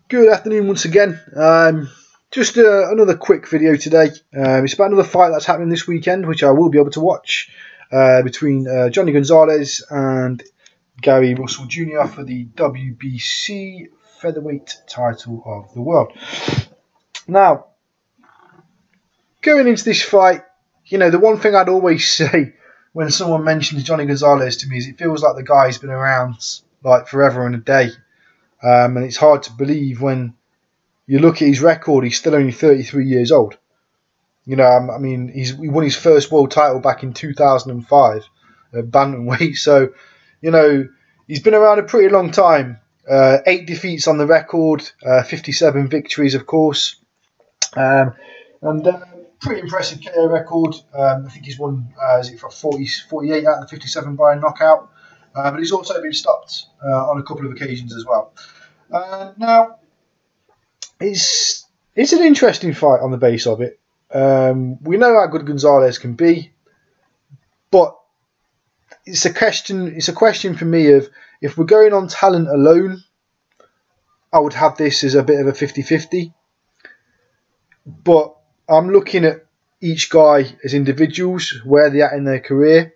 Good afternoon once again. Just another quick video today. It's about another fight that's happening this weekend, which I will be able to watch, between Jhonny Gonzalez and Gary Russell Jr. for the WBC featherweight title of the world. Now, going into this fight, you know, the one thing I'd always say when someone mentions Jhonny Gonzalez to me is it feels like the guy's been around like forever and a day. And it's hard to believe when you look at his record, he's still only 33 years old. You know, I mean, he won his first world title back in 2005 at bantamweight. So, you know, he's been around a pretty long time. 8 defeats on the record, 57 victories, of course. And pretty impressive KO record. I think he's won, 48 out of the 57 by a knockout. But he's also been stopped on a couple of occasions as well. Now, it's an interesting fight on the base of it. We know how good Gonzalez can be, but it's a question for me of, if we're going on talent alone, I would have this as a bit of a 50-50. But I'm looking at each guy as individuals, where they're at in their career,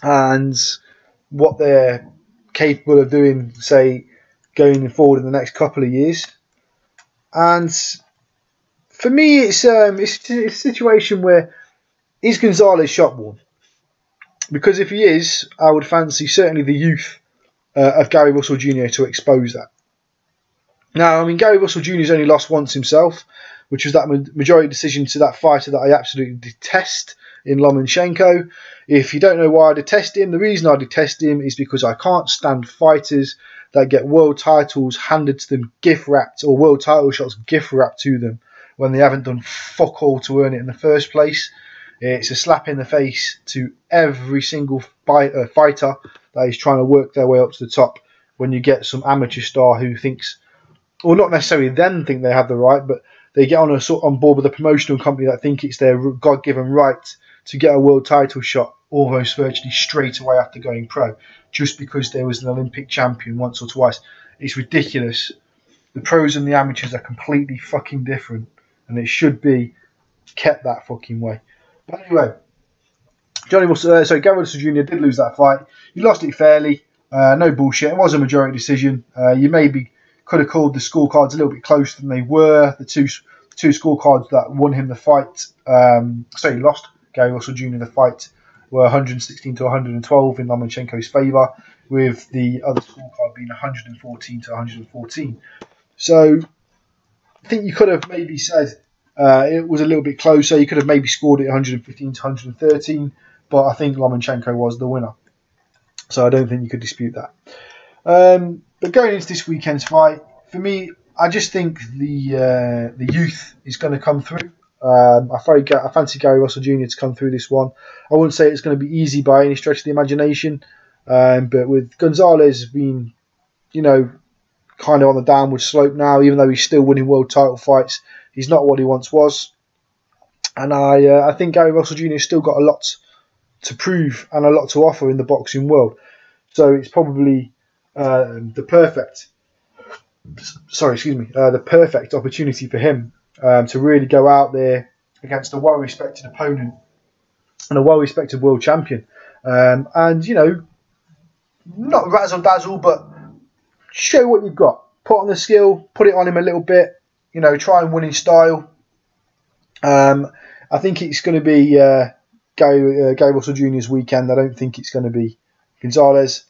and what they're capable of doing, say, going forward in the next couple of years. And for me, it's a situation where, is Gonzalez shot worn? Because if he is, I would fancy certainly the youth of Gary Russell Jr. to expose that. Now, I mean, Gary Russell Jr. has only lost once himself, which was that majority decision to that fighter that I absolutely detest in Lomachenko. If you don't know why I detest him, the reason I detest him is because I can't stand fighters that get world titles handed to them gift wrapped, or world title shots gift wrapped to them when they haven't done fuck all to earn it in the first place. It's a slap in the face to every single fighter that is trying to work their way up to the top, when you get some amateur star who thinks, or not necessarily then think they have the right, but they get on board with a promotional company that think it's their God-given right to get a world title shot almost virtually straight away after going pro, just because there was an Olympic champion once or twice. It's ridiculous. The pros and the amateurs are completely fucking different, and it should be kept that fucking way. But anyway, Gary Russell Jr. did lose that fight. He lost it fairly. No bullshit. It was a majority decision. You maybe could have called the scorecards a little bit closer than they were. The two scorecards that won him the fight, he lost Gary Russell Jr. the fight, were 116 to 112 in Lomachenko's favour, with the other scorecard being 114 to 114. So I think you could have maybe said it was a little bit closer. You could have maybe scored it 115 to 113, but I think Lomachenko was the winner. So I don't think you could dispute that. But going into this weekend's fight, for me, I just think the youth is going to come through. I fancy Gary Russell Jr. to come through this one. I wouldn't say it's going to be easy by any stretch of the imagination, but with Gonzalez being, you know, kind of on the downward slope now, even though he's still winning world title fights, he's not what he once was. And I think Gary Russell Jr. has still got a lot to prove and a lot to offer in the boxing world. So it's probably the perfect opportunity for him to really go out there against a well-respected opponent and a well-respected world champion. And, you know, not razzle-dazzle, but show what you've got. Put on the skill, put it on him a little bit, you know, try and win in style. I think it's going to be Gary Russell Jr.'s weekend. I don't think it's going to be Gonzalez.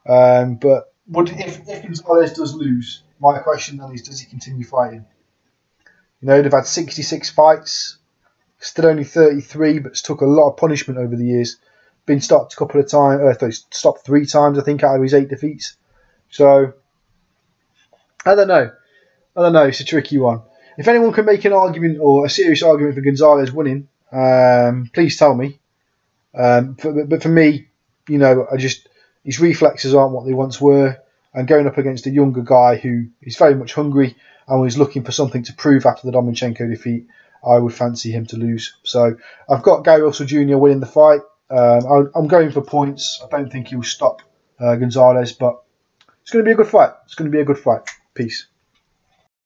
But if Gonzalez does lose, my question then is, does he continue fighting? You know, they've had 66 fights, still only 33, but took a lot of punishment over the years. Been stopped a couple of times, stopped 3 times, I think, out of his 8 defeats. So, I don't know. It's a tricky one. If anyone can make an argument, or a serious argument, for Gonzalez winning, please tell me. But for me, you know, his reflexes aren't what they once were, and going up against a younger guy who is very much hungry and was looking for something to prove after the Lomachenko defeat, I would fancy him to lose. So I've got Gary Russell Jr. winning the fight. I'm going for points. I don't think he'll stop Gonzalez, but it's going to be a good fight. Peace.